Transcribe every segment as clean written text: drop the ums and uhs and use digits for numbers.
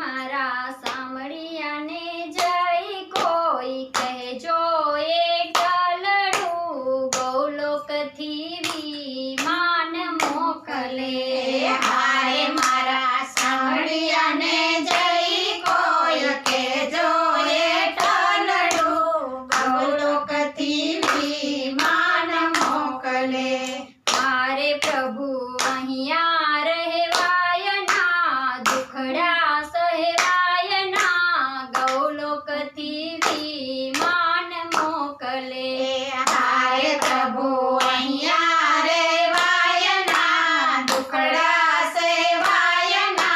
मारा सामड़ियाने जय कोई कहेजो एकलड़ू गौलोकथी विमान मोकले। हाय मारा सामड़ियाने जय कोई कहेजो एकलड़ू गौलोकथी विमान मोकले। मारे प्रभु अहिया रहेवायना दुखड़ा सहेवायना गौलोकथी विमान मोकले। हाय प्रभु अहिया रेवायना दुखड़ा सेवायना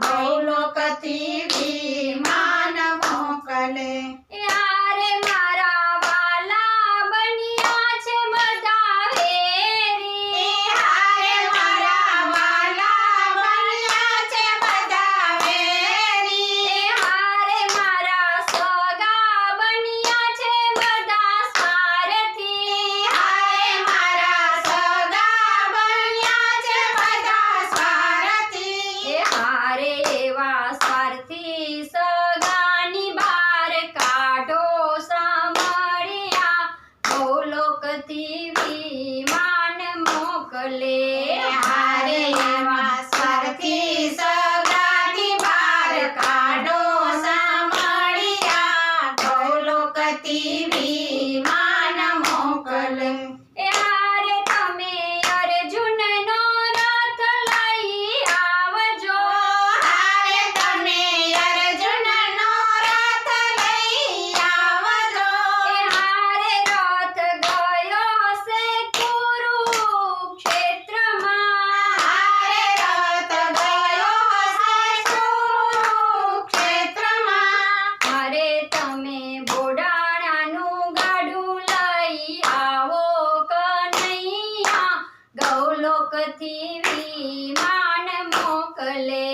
गौलोकथी विमान मोकले। यारे मारा वाला बनिया छे बधा वेरी। हाय मारा वाला बनिया छे बधा वेरी। हारे मारा सोगा बनिया छे बधा सारथी। हाय मारा सगा बनिया छे बधा सारथी। हारे एवा स्वार्थी सगानी बार काढो सामड़िया गौलोकथी विमान मोकले। हारे एवा स्वार्थी सगानी बार काढो सामड़िया गौलोकथी विमान मोकले। हारे तमे अर्जुननो रथ लई आवजो। हारे तमे अर्जुननो रथ लई आवजो। हारे रथ गयो से कुरुक्षेत्रमा। हारे रथ गयो से कुरुक्षेत्रमा। हारे तमे बोडाणाનું ગાડું લઈ આવો કનૈયા ગૌલોકથી વિમાન મોકલે।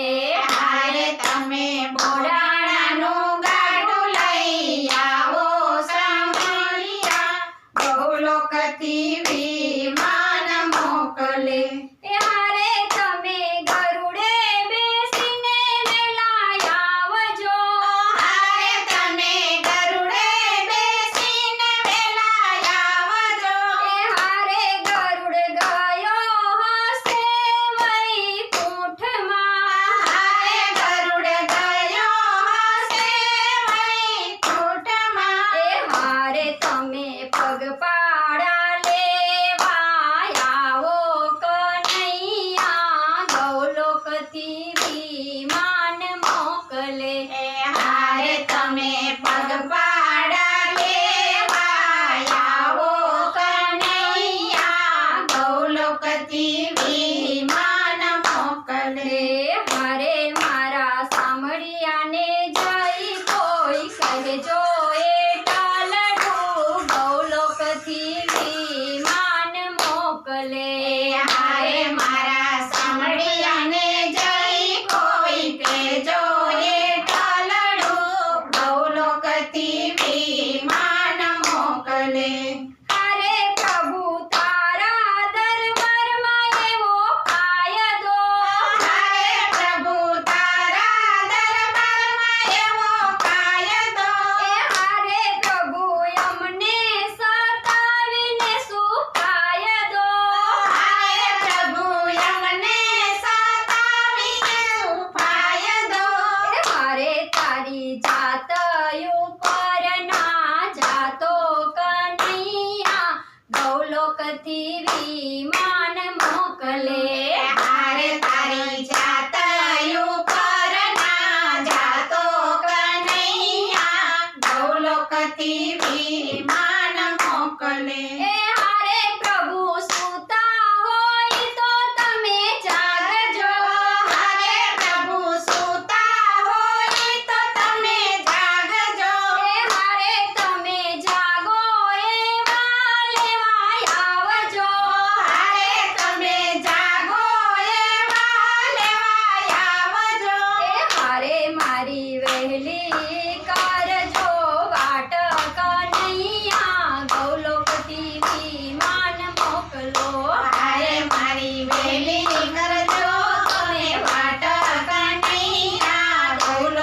હારે તમે બોડાણાનું ગાડું લઈ આવો સામળિયા ગૌલોકથી વિમાન મોકલે। હારે તમે ગરુડે બેસીને વેલા આવજો। હારે તમે ગરુડે બેસીને વેલા આવજો। હારે ગરુડ ગયો હશે વૈકુંઠમાં। હારે ગરુડ ગયો હશે વૈકુંઠમાં। હારે તમે પગપાળા લેવા આવો કનૈયા ગૌલોકથી વિમાન મોકલે। હારે તમે પગપાળા લેવા આવો કનૈયા ગૌલોકથી વિમાન મોકલે। હારે મારા સામળિયાને જઈ કોઈ કહેજો એકલડુ ગૌલોકથી વિમાન મોકલે। હાય મારા સામળિયાને જઈ કોઈ કહેજો એકલડુ ગૌલોકથી વિમાન મોકલે। હારે પ્રભુ તારા દરબારમાં એવો કાયદો। હારે પ્રભુ તારા દરબારમાં એવો કાયદો। હારે પ્રભુ અમને સતાવીને શું કાયદો। હારે પ્રભુ અમને સતાવીને શું ફાયદો। હારે તારી જાત ઉપર ના જાતો કનૈયા ગૌલોકથી વિમાન મોકલે। હારે તારી જાત ઉપર ના જાતો કનૈયા ગૌલોકથી વિમાન મોકલે। હારે પ્રભુ સૂતા હોય તો તમે જાગજો। હારે પ્રભુ સૂતા હોય તો તમે જાગજો। હારે તમે જાગો એવા લેવાય આવજો। હારે તમે જાગો એવા લેવાય આવજો। હારે મારી વહેલી કરજો વાટ કનૈયા ગૌલોકથી વિમાન મોકલો। હારે મારી વેલી કરજો તમે વાટ કનૈયા ગૌલોકથી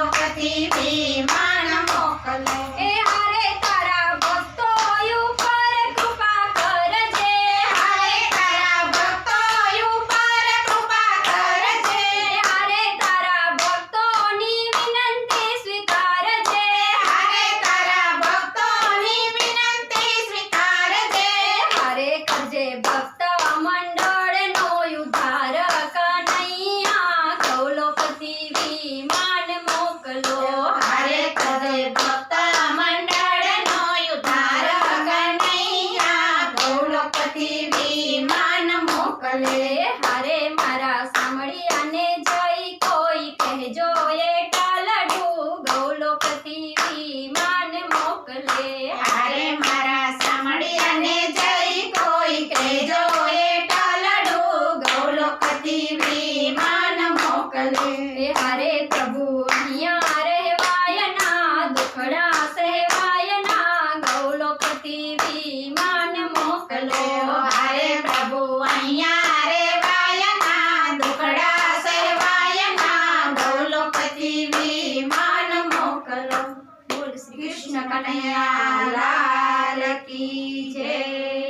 શ્રી કૃષ્ણ કનૈયા લાલ કી જય.